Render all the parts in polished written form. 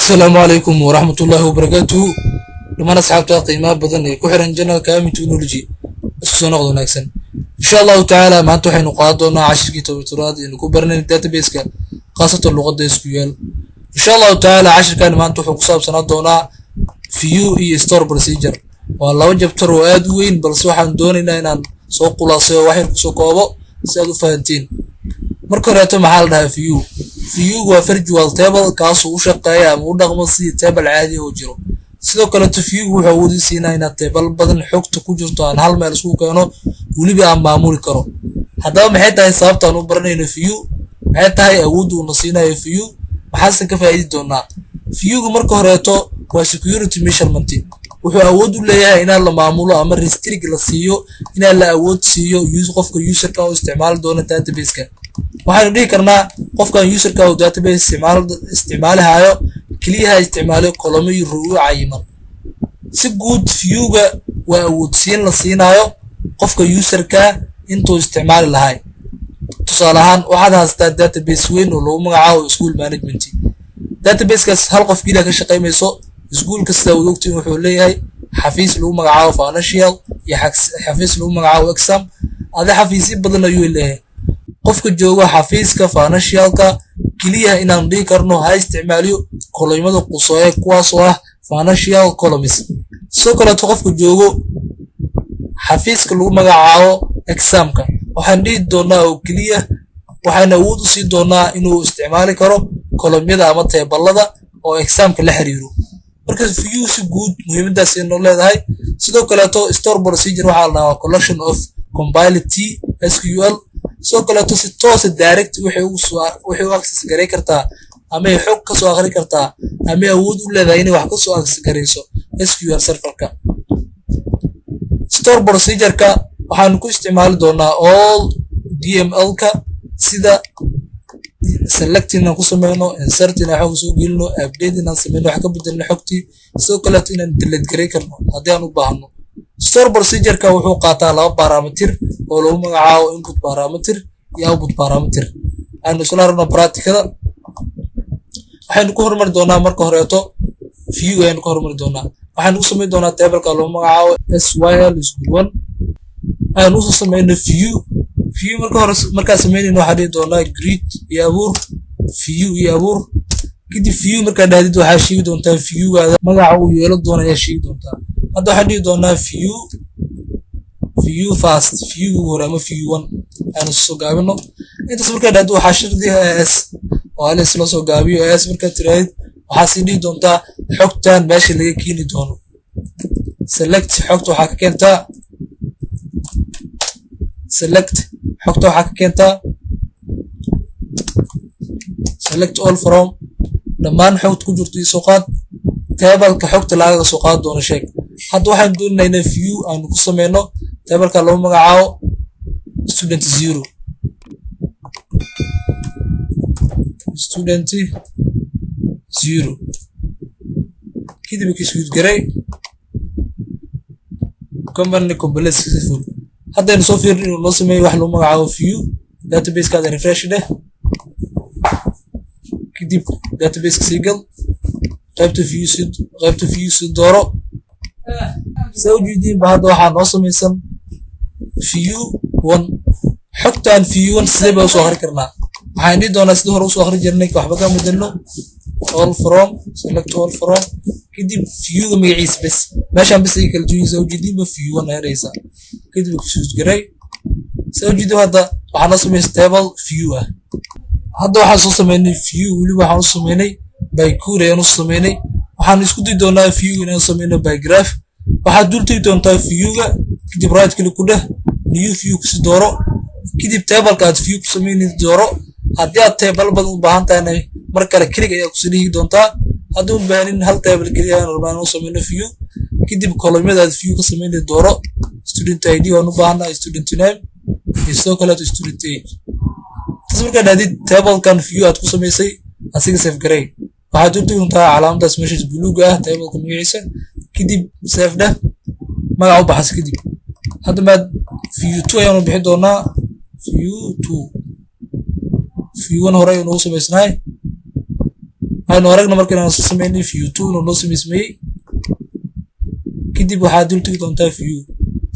السلام عليكم ورحمة الله وبركاته. لما أصحابتا قيمة بدن كحرن جنال كامل تكنولوجي اسكو نقض ناكسن إن شاء الله تعالى ما أنتو حين قادونا 10 تويترات إنه كبرنا الداتابيس خاصة اللغة SQL إن شاء الله تعالى 10 كان ما أنتو حقصاب سنادونا فيو إي ستور بروسيجر والله وجبتر وآد وين بل سوحا دونينا إنان سوق قلاصي وواحد سوقوبو سيادو فهنتين marka horeeto maxaa la dhahaa view waa virtual table kaas oo u shaqeeya ama u dhaqmo sidii table caadi oo jiro sidoo kale view wuxuu awood u siinaa inaad table badan xogta ku jirto aan hal meel isku keeno waliba aan maamuli karo haddaba maxay tahay sababta aan u baranayno view maxay tahay awood uu na siinayo view maxaasan ka faa'iidi doonaa viewgu marka horeeto waa security measurement wuxuu awood u leeyahay in la maamulo ama restrict la siiyo in la awood siiyo qofka userka oo isticmaal doona database-ka waxaan dhihi karnaa qofkan userka oo database isticmaalayo kaliya isticmaalo column iyo row cayiman si guud viewga waa awood siin la siinayo qofka userka intuu isticmaali lahay tusaale ahaan waxaad haystaa database weyn oo lagu magacaabo school management database-kaas hal qof kaliya ka shaqeynayso school kasta uu ogtiin wuxuu leeyahay xafiis lagu magacaabo financial iyo xafiis lagu magacaabo exam ada xafiisyo badan ayuu leeyahay qofka jooga xafiiska financialka kaliya inaan dhigi karno ha isticmaaliyo koloymada qusooye kuwaas oo ah financial columns soo kale qofka joogo xafiiska lagu magacaabo examka waxaan dhigi doonaa oo kaliya waxaana awood u sii doonaa inuu isticmaali karo kolomyada ama teeballada oo examka la xiriiro marka view si guud muhiimadaas inoo leedahay sidoo kale store procedure waxa la dhahaa collection of compiled SQL soo kale si toos direct waxay u access garay kartaa ama ay xog ka soo akhri kartaa ama awood u leedahay inay wax ka soo access garayso SQL serverka store procedure-ka waxaan ku isticmaali doonaa all DML-ka sida selecting ku sameeyno inserting xog soo gelino updating sameeyno wax ka bedelno xogtii soo kale inaan delete garay karno haddii aan u baahno store procedure-ka wuxuu qaataa laba parameter oo lagu magacaabo input parameter iyo output parameter aan isla aragno practicada waxaan ku hormari doonaa marka horeeto view ayaan ku hormari doonaa waxaan ku sameyn doonaa table-ka lagu magacaabo SYL school 1 aan u sameeyno view marka sameeyno waxa dhigi doonaa grid iyo abuur view iyo abuur kadib view marka dhaadid waxa sheegi doontaa view-gaada magaca uu yeelo doonaya sheegi doontaa hadda waxaan dhigi doonaa view first view hore ama view 1 aan soo gaabino intaas marka dhaadid waxa shardi as oo la isla soo gaabiyo as marka tiraahid waxa sii dhigi doontaa xogtan meesha laga keeni doono select xogta waxa ka keentaa select all from dhammaan xogta ku jirto soo qaad table-ka xogta laga soo qaad doono sheeg hadda waxaan doonaynaa view aan ku sameeyno table-ka lagu magacaabo student 0 kadib kiisud garay company complete successful haddaynu soo fiirin inuu noo sameeyo wax lagu magacaabo view database-kaada refresh dheh kadib database-ka sii gal qaybta view si dooro soo jeedin ba hadda waxaa noo samaysan view 1 xogtaan view 1 sidee baa soo akhri karnaa waxaan dhihi doonaa sidii hore u soo akhri jirnay waxba ka bedelno all from select all from kadib view-ga magaciisa bas meeshaan bas ay kala duwan soo jeedin ba view 1 heeraysa kadib choose garay soo jeedo hadda waxaan noo sameeyay table view ah hadda waxaan soo sameynay view wali waxaan u sameynay by query aan u sameynay waxaan isku day doonaa view inaan sameeyno by graph waxaad dul tagi doontaa view-ga kadib right click ku dheh new view ku dooro kadib table-ka aad view ku sameeyay dooro haddii aad table badan u baahan tahay mar kale click ayaa ku sii doontaa haddii u baahanin hal table kaliya aan rabaa inaan sameeyno view kadib column-yada aad view ka sameeyay dooro student ID waan u baahanahay student name iyo soo kale student age marka dhaadid table-kan view aad ku sameysay asiga save garay waxaad u doontaa calaamadaas meesha buluug ah table-ka magaciisa kadib save dheh magaca u baxas kadib hadda maad view 2 ayaan u bixi doonaa view 1 hore inuu sameysnaay waxaynu aragna marka inaan soo sameynay view 2 inuu noo sameysmay kadib waxaad dul tagi doontaa view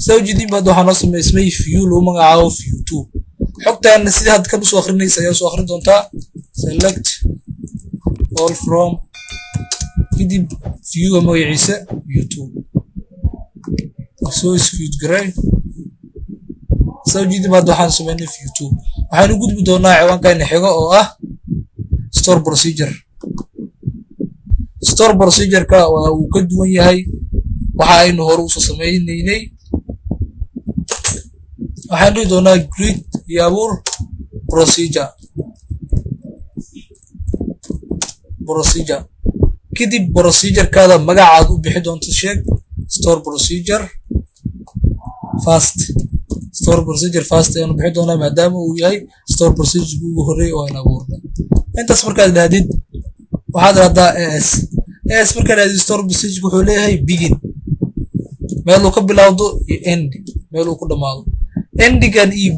soo jeedin baad waxaa noo sameysmay view lagu magacaabo view 2 xogtaan sidii had ka soo akhrinaysa ayaa soo akhrin doontaa select all from kadib view magaciisa view 2 soo isfiid garay soo jeedin baad waxaan sameynay view 2 waxaanu gudbi doonaa ciwaankan xiga oo ah store procedure ka waa uu ka duwan yahay waxa aynu hore u soo sameeynay waxaan dhihi doonaa create iyo abuur procedure kadib procedure-kaada magacaad u bixi doonto sheeg store procedure fast ayaan bixi doonaa maadaama uu yahay store procedure ugu horeeyay oo aynu abuurnay intaas markaad dhahdid waxaad raaddaa as markaad dhahdid store procedure wuxuu leeyahay begin meel uu ka bilowdo iyo end meel uu ku dhamaado endigan iyo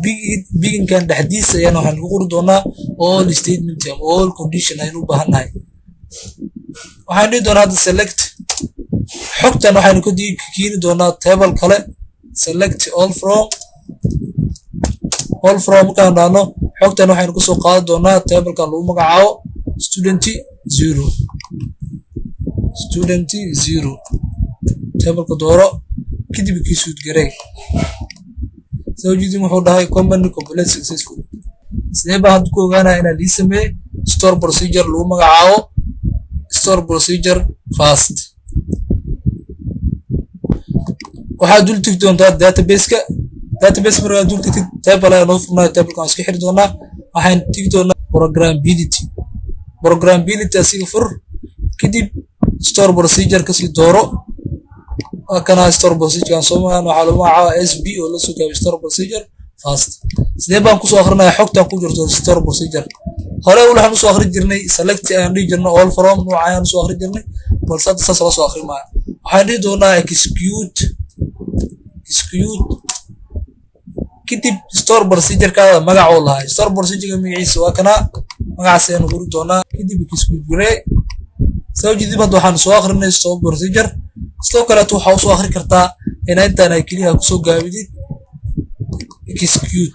beginkan dhexdiisa ayaan waxaan ku qori doonaa all statement and all condition aynu u baahannahay waxaan dhihi doonaa hadda select xogtan waxaynu ka keeni doonaa table kale select all from markaan dhahno xogtan waxaynu kasoo qaadan doonaa tablekan lagu magacaabo student 0 tableka dooro kadib kiisuud garay soo jeedin wuxuu dhahay company complete successful sidee baa hadda ku ogaanaa inaan lii sameeyey store procedure lagu magacaabo store procedure fast waxaad dul tegi doontaa database markaad dul tagtid table ayaa noo furnaayo tablekan iska xiri doonaa waxaan tegi doonaa programmability asiga fur kadib store procedure kasii dooro kana store procedure kan Soomaaliya waxa lagu magacaabaa SB oo la soo gaabiyay store procedure fast sidee baan ku soo akhrinayaa xogtan ku jirto store procedure hore waxaan soo akhrin jirnay select and region all from waxaan soo akhrin jirnay balse hadda saas loo soo akhrin maayo waxaan dhihi doonaa execute kadib store procedure ka magac oo lahaay store procedure magaciisa waa kana magacaas ayaan ugu doonaa kadib execute gare soo jeedin baad waxaan soo akhrinay store procedure sidoo kale waxaa soo akhri kartaa intaan ay kaliya ku soo gaabidid execute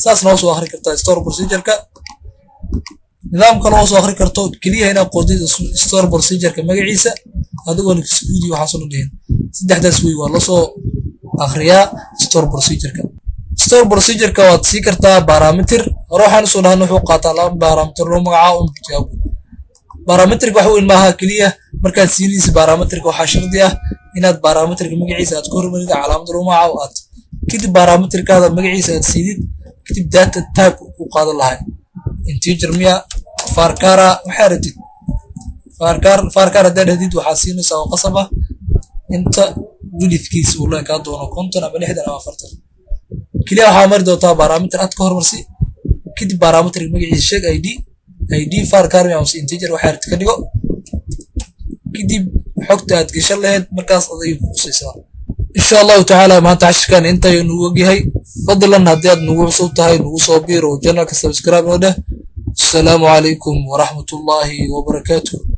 saasna soo akhri kartaa store procedure-ka nidaamka loo soo akhri karto kaliya inaad qodid store procedure-ka magaciisa adigoo execute waxa soo dhigeen saddexdaas way waa la soo akhriyaa store procedure-ka waad sii kartaa parameter hore waxaan soo dhahnay wuxuu qaataa laba parameter loo magacaabo parameterka waxa uu ilmaha kaliya markaad siinaysa parameterka waxa shardi ah inaad parameterka magaciisa aad ku hormarid calaamad loo magacaabo aad kadib parameterkaada magaciisa aad siidid kadib data type ku qaadan lahayd integer miya farkara waxa radid farkara dadid waxa siinaysaa oo qasab ah inta widthkiisa uu la ka doono 50 ama 60 ama 40 kaliya waxa mari doontaa parameter aad ka hormarsi kadib parameterka magaciisa sheeg id farkara ama integer waxa radid ka dhigo kadib xogta aad gashan lahayd markaas aday ku qosaysaa insha Allah ta'ala maanta cashirkan inta ayuu nagu yahay fadlan haddii aad nagu cusub tahay nagu soo biiro channelka subscribe oo dheh assalamu alaykum wa rahmatullahi wa barakatuh